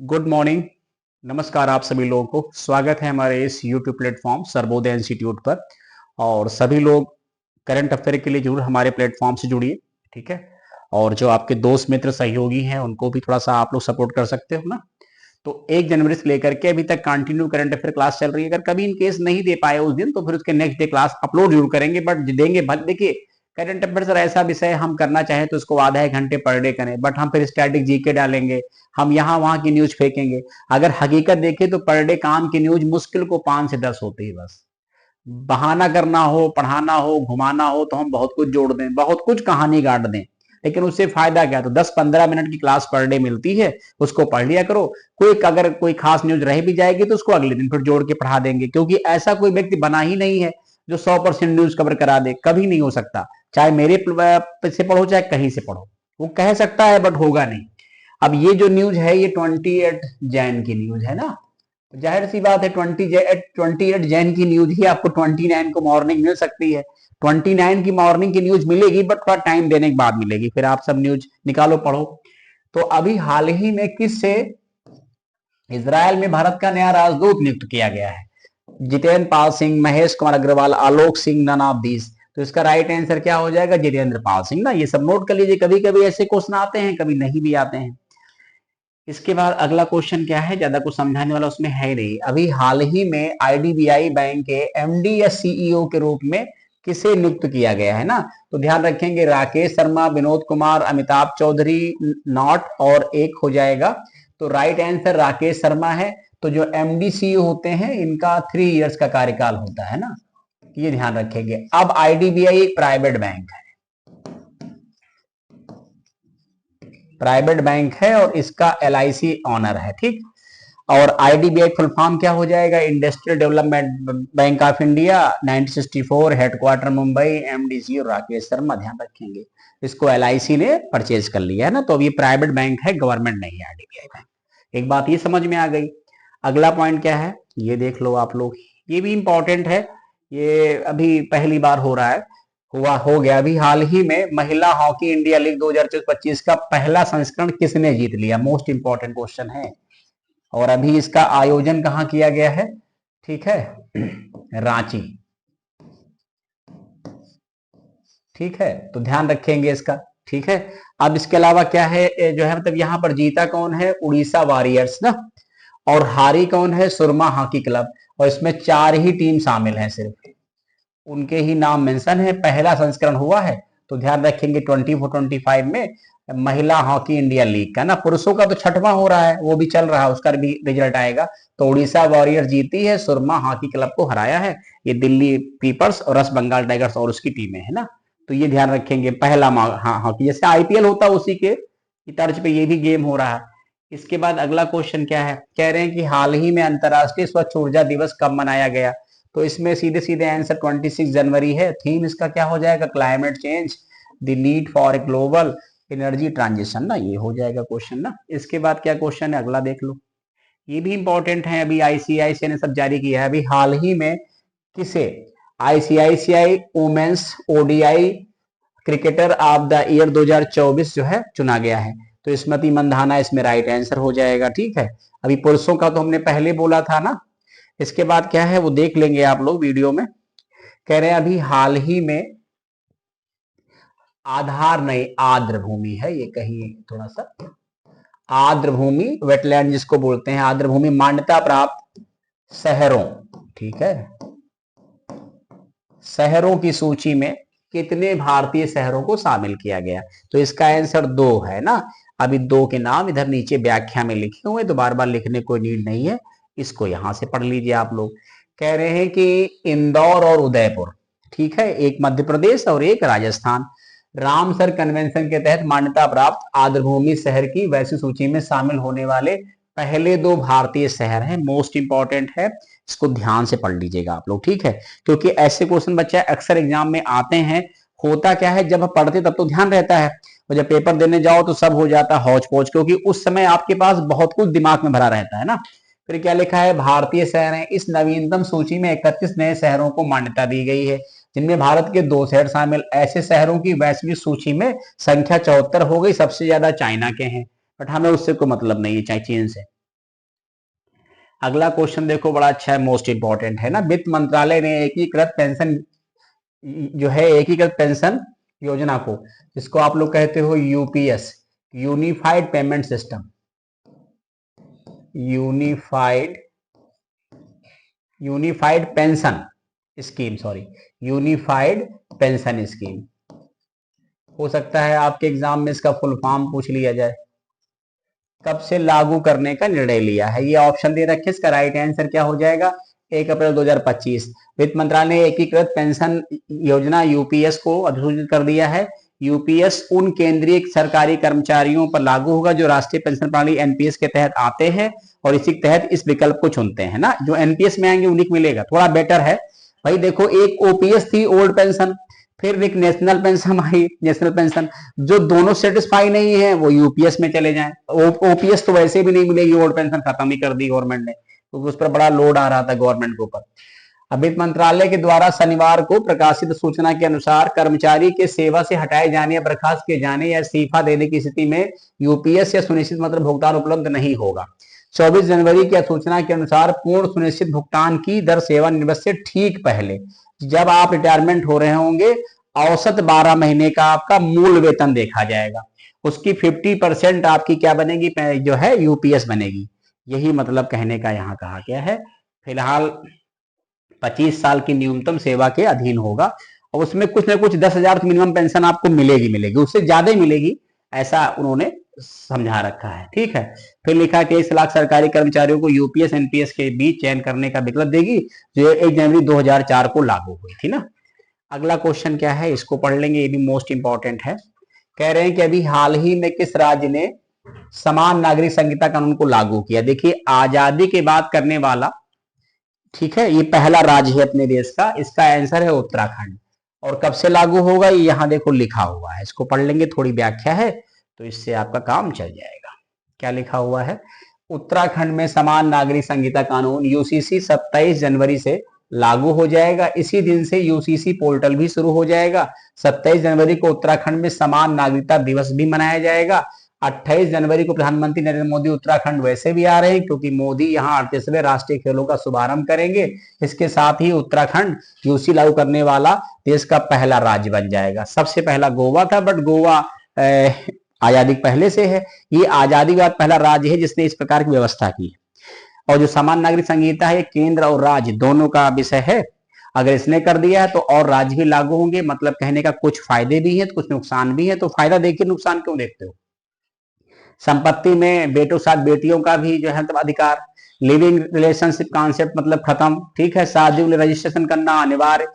Good morning. नमस्कार आप सभी लोगों को। स्वागत है हमारे इस यूट्यूब प्लेटफॉर्म सर्वोदय इंस्टीट्यूट पर। और सभी लोग करंट अफेयर के लिए जरूर हमारे प्लेटफॉर्म से जुड़िए, ठीक है। और जो आपके दोस्त मित्र सहयोगी हैं उनको भी थोड़ा सा आप लोग सपोर्ट कर सकते हो ना। तो 1 जनवरी से लेकर के अभी तक कंटिन्यू करंट अफेयर क्लास चल रही है। अगर कभी इन केस नहीं दे पाए उस दिन तो फिर उसके नेक्स्ट डे क्लास अपलोड जरूर करेंगे, बट देंगे। देखिए, करंट अफेयर सर ऐसा विषय हम करना चाहें तो इसको आधा 1 घंटे पर डे करें, बट हम फिर स्टैटिक जीके डालेंगे, हम यहाँ वहां की न्यूज फेंकेंगे। अगर हकीकत देखें तो पर डे काम की न्यूज मुश्किल को 5 से 10 होती है बस। बहाना करना हो, पढ़ाना हो, घुमाना हो तो हम बहुत कुछ जोड़ दें, बहुत कुछ कहानी गाड़ दें, लेकिन उससे फायदा क्या। तो 10-15 मिनट की क्लास पर डे मिलती है, उसको पढ़ लिया करो। कोई अगर कोई खास न्यूज रह भी जाएगी तो उसको अगले दिन फिर जोड़ के पढ़ा देंगे, क्योंकि ऐसा कोई व्यक्ति बना ही नहीं है जो 100% न्यूज कवर करा दे। कभी नहीं हो सकता, चाहे मेरे से पढ़ो चाहे कहीं से पढ़ो। वो कह सकता है बट होगा नहीं। अब ये जो न्यूज है ये 28 जैन की न्यूज है ना। जाहिर सी बात है 28 जैन की न्यूज ही आपको 29 को मॉर्निंग मिल सकती है। 29 की मॉर्निंग की न्यूज मिलेगी बट थोड़ा टाइम देने के बाद मिलेगी। फिर आप सब न्यूज निकालो पढ़ो। तो अभी हाल ही में किससे इजराइल में भारत का नया राजदूत नियुक्त किया गया है? Jitendra Pal Singh, Mahesh Kumar Agarwal, Alok Singh, none of these. तो इसका राइट आंसर क्या हो जाएगा? जितेंद्र पाल सिंह ना। ये सब नोट कर लीजिए, कभी कभी ऐसे क्वेश्चन आते हैं, कभी नहीं भी आते हैं। इसके बाद अगला क्वेश्चन क्या है, ज्यादा कुछ समझाने वाला उसमें है नहीं। अभी हाल ही में आईडीबीआई बैंक के एमडी या सीईओ के रूप में किसे नियुक्त किया गया है ना। तो ध्यान रखेंगे, राकेश शर्मा, विनोद कुमार, अमिताभ चौधरी, नॉट और एक हो जाएगा। तो राइट आंसर राकेश शर्मा है। तो जो एमडी सीईओ होते हैं इनका 3 इयर्स का कार्यकाल होता है ना, ये ध्यान रखेंगे। अब आईडीबीआई एक प्राइवेट बैंक है, प्राइवेट बैंक है और इसका एलआईसी ऑनर है, ठीक। और आईडीबीआई फुल फॉर्म क्या हो जाएगा? Industrial development bank of India, 1964, headquarter Mumbai, MDC और राकेश शर्मा। ध्यान रखेंगे, इसको एलआईसी ने परचेज कर लिया है ना। तो अब ये प्राइवेट बैंक है, गवर्नमेंट नहीं है आईडीबीआई बैंक। एक बात ये समझ में आ गई। अगला पॉइंट क्या है ये देख लो आप लोग, ये भी इंपॉर्टेंट है। ये अभी पहली बार हो रहा है, हुआ हो गया अभी हाल ही में। महिला हॉकी इंडिया लीग 2024-25 का पहला संस्करण किसने जीत लिया? मोस्ट इंपॉर्टेंट क्वेश्चन है। और अभी इसका आयोजन कहाँ किया गया है? ठीक है, रांची। ठीक है, तो ध्यान रखेंगे इसका। ठीक है, अब इसके अलावा क्या है जो है, मतलब यहाँ पर जीता कौन है? उड़ीसा वॉरियर्स ना। और हारी कौन है? सुरमा हॉकी क्लब। और इसमें 4 ही टीम शामिल हैं, सिर्फ उनके ही नाम मेंशन है। पहला संस्करण हुआ है। तो ध्यान रखेंगे 24-25 में महिला हॉकी इंडिया लीग का ना। पुरुषों का तो 6वां हो रहा है, वो भी चल रहा है, उसका भी रिजल्ट आएगा। तो उड़ीसा वॉरियर जीती है, सुरमा हॉकी क्लब को हराया है। ये दिल्ली पीपल्स और वेस्ट बंगाल टाइगर्स और उसकी टीमें है ना। तो ये ध्यान रखेंगे, पहला हॉकी जैसे आईपीएल होता है उसी के तर्ज पे ये भी गेम हो रहा है। इसके बाद अगला क्वेश्चन क्या है, कह रहे हैं कि हाल ही में अंतरराष्ट्रीय स्वच्छ ऊर्जा दिवस कब मनाया गया? तो इसमें सीधे सीधे आंसर 26 जनवरी है। थीम इसका क्या हो जाएगा? Climate change, the need for a global energy transition ना, ये हो जाएगा क्वेश्चन ना। इसके बाद क्या क्वेश्चन है अगला देख लो, ये भी इंपॉर्टेंट है। अभी आईसीआईसीआई ने सब जारी किया है अभी हाल ही में। किसे ICICI women's ODI cricketer of the year 2024 जो है चुना गया है? तो स्मृति मंधाना इसमें राइट आंसर हो जाएगा। ठीक है, अभी पुरुषों का तो हमने पहले बोला था ना। इसके बाद क्या है वो देख लेंगे आप लोग वीडियो में। कह रहे हैं अभी हाल ही में आधार नहीं आर्द्र भूमि है, ये कहीं थोड़ा सा आर्द्र भूमि वेटलैंड जिसको बोलते हैं, आर्द्र भूमि मान्यता प्राप्त शहरों, ठीक है, शहरों की सूची में कितने भारतीय शहरों को शामिल किया गया? तो इसका आंसर 2 है ना। अभी 2 के नाम इधर नीचे व्याख्या में लिखे हुए, तो बार बार लिखने कोई नीड नहीं है, इसको यहां से पढ़ लीजिए आप लोग। कह रहे हैं कि इंदौर और उदयपुर, ठीक है, एक मध्य प्रदेश और एक राजस्थान, रामसर कन्वेंशन के तहत मान्यता प्राप्त आर्द्रभूमि शहर की वैसी सूची में शामिल होने वाले पहले 2 भारतीय शहर हैं। मोस्ट इंपॉर्टेंट है, इसको ध्यान से पढ़ लीजिएगा आप लोग, ठीक है। क्योंकि ऐसे क्वेश्चन बच्चा अक्सर एग्जाम में आते हैं। होता क्या है, जब पढ़ते तब तो ध्यान रहता है, और जब पेपर देने जाओ तो सब हो जाता है हौच पौच, क्योंकि उस समय आपके पास बहुत कुछ दिमाग में भरा रहता है ना। फिर क्या लिखा है? भारतीय शहर हैं, इस नवीनतम सूची में 31 नए शहरों को मान्यता दी गई है, जिनमें भारत के 2 शहर शामिल। ऐसे शहरों की वैश्विक सूची में संख्या 74 हो गई, सबसे ज्यादा चाइना के हैं, बट हमें उससे कोई मतलब नहीं है, चाहे चीन से। अगला क्वेश्चन देखो, बड़ा अच्छा है, मोस्ट इंपॉर्टेंट है ना। वित्त मंत्रालय ने एकीकृत पेंशन जो है, एकीकृत पेंशन योजना को, जिसको आप लोग कहते हो UPS, unified payment system, unified pension scheme, sorry, unified pension scheme. हो सकता है आपके एग्जाम में इसका फुल फॉर्म पूछ लिया जाए। कब से लागू करने का निर्णय लिया है, ये ऑप्शन दे रखे, इसका राइट आंसर क्या हो जाएगा, 1 अप्रैल 2025। वित्त मंत्रालय ने एकीकृत पेंशन योजना यूपीएस को अधिसूचित कर दिया है। यूपीएस उन केंद्रीय सरकारी कर्मचारियों पर लागू होगा जो राष्ट्रीय पेंशन प्रणाली एनपीएस के तहत आते हैं और इसी के तहत इस विकल्प को चुनते हैं ना। जो एनपीएस में आएंगे उन्हीं को मिलेगा, थोड़ा बेटर है भाई। देखो, एक ओपीएस थी, ओल्ड पेंशन, फिर एक नेशनल पेंशन आई, नेशनल पेंशन। जो दोनों सेटिस्फाई नहीं है वो यूपीएस में चले जाएं। ओपीएस तो वैसे भी नहीं मिलेगी, ओल्ड पेंशन खत्म ही कर दी गवर्नमेंट ने, क्योंकि उस पर बड़ा लोड आ रहा था गवर्नमेंट के ऊपर। वित्त मंत्रालय के द्वारा शनिवार को प्रकाशित सूचना के अनुसार कर्मचारी के सेवा से हटाए जाने या बर्खास्त किए जाने या इस्तीफा देने की स्थिति में यूपीएस या सुनिश्चित मतलब भुगतान उपलब्ध नहीं होगा। 24 जनवरी की सूचना के अनुसार पूर्ण सुनिश्चित भुगतान की दर सेवानिवृत्ति से ठीक पहले, जब आप रिटायरमेंट हो रहे होंगे, औसत 12 महीने का आपका मूल वेतन देखा जाएगा। उसकी 50% आपकी क्या बनेगी, जो है यूपीएस बनेगी। यही मतलब कहने का यहाँ कहा गया है। फिलहाल 25 साल की न्यूनतम सेवा के अधीन होगा और उसमें कुछ ना कुछ 10,000 मिनिमम पेंशन आपको मिलेगी, उससे ज्यादा ही मिलेगी, ऐसा उन्होंने समझा रखा है। ठीक है, फिर लिखा है 23 लाख सरकारी कर्मचारियों को यूपीएस एनपीएस के बीच चयन करने का विकल्प देगी, जो 1 जनवरी 2004 को लागू हुई थी ना। अगला क्वेश्चन क्या है, इसको पढ़ लेंगे, ये भी मोस्ट इंपॉर्टेंट है। कह रहे हैं कि अभी हाल ही में किस राज्य ने समान नागरिक संहिता कानून को लागू किया। देखिए, आजादी के बाद करने वाला, ठीक है, ये पहला राज्य है अपने देश का, इसका आंसर है उत्तराखंड। और कब से लागू होगा ये यहाँ देखो लिखा हुआ है, इसको पढ़ लेंगे, थोड़ी व्याख्या है तो इससे आपका काम चल जाएगा। क्या लिखा हुआ है, उत्तराखंड में समान नागरिक संहिता कानून यूसीसी 27 जनवरी से लागू हो जाएगा। इसी दिन से यूसीसी पोर्टल भी शुरू हो जाएगा। 27 जनवरी को उत्तराखंड में समान नागरिकता दिवस भी मनाया जाएगा। 28 जनवरी को प्रधानमंत्री नरेंद्र मोदी उत्तराखंड वैसे भी आ रहे हैं, क्योंकि मोदी यहाँ 38वें राष्ट्रीय खेलों का शुभारंभ करेंगे। इसके साथ ही उत्तराखंड यूसी लागू करने वाला देश का पहला राज्य बन जाएगा। सबसे पहला गोवा था, बट गोवा आजादी पहले से है। ये आजादी के बाद पहला राज्य है जिसने इस प्रकार की व्यवस्था की है। और जो समान नागरिक संहिता है, केंद्र और राज्य दोनों का विषय है। अगर इसने कर दिया है तो और राज्य भी लागू होंगे। मतलब कहने का कुछ फायदे भी हैं तो कुछ नुकसान भी है। तो फायदा देखिए, नुकसान क्यों देखते हो। संपत्ति में बेटों साथ बेटियों का भी जो है अधिकार, लिविंग रिलेशनशिप कॉन्सेप्ट मतलब खत्म। ठीक है, शादी के लिए रजिस्ट्रेशन करना अनिवार्य,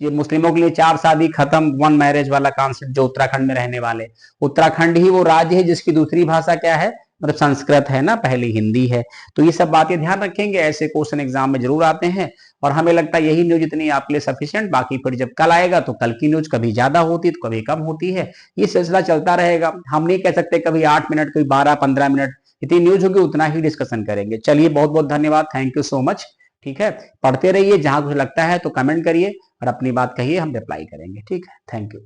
ये मुस्लिमों के लिए 4 शादी खत्म, 1 मैरिज वाला कॉन्सेप्ट जो उत्तराखंड में रहने वाले। उत्तराखंड ही वो राज्य है जिसकी दूसरी भाषा क्या है, मतलब संस्कृत है ना, पहली हिंदी है। तो ये सब बातें ध्यान रखेंगे, ऐसे क्वेश्चन एग्जाम में जरूर आते हैं। और हमें लगता है यही न्यूज इतनी आपके लिए सफिशिएंट। बाकी फिर जब कल आएगा तो कल की न्यूज कभी ज्यादा होती है तो कभी कम होती है, ये सिलसिला चलता रहेगा। हम नहीं कह सकते कभी 8 मिनट, कभी 12-15 मिनट, इतनी न्यूज होगी उतना ही डिस्कशन करेंगे। चलिए, बहुत बहुत धन्यवाद, थैंक यू सो मच। ठीक है, पढ़ते रहिए, जहां कुछ लगता है तो कमेंट करिए और अपनी बात कहिए, हम रिप्लाई करेंगे। ठीक है, थैंक यू।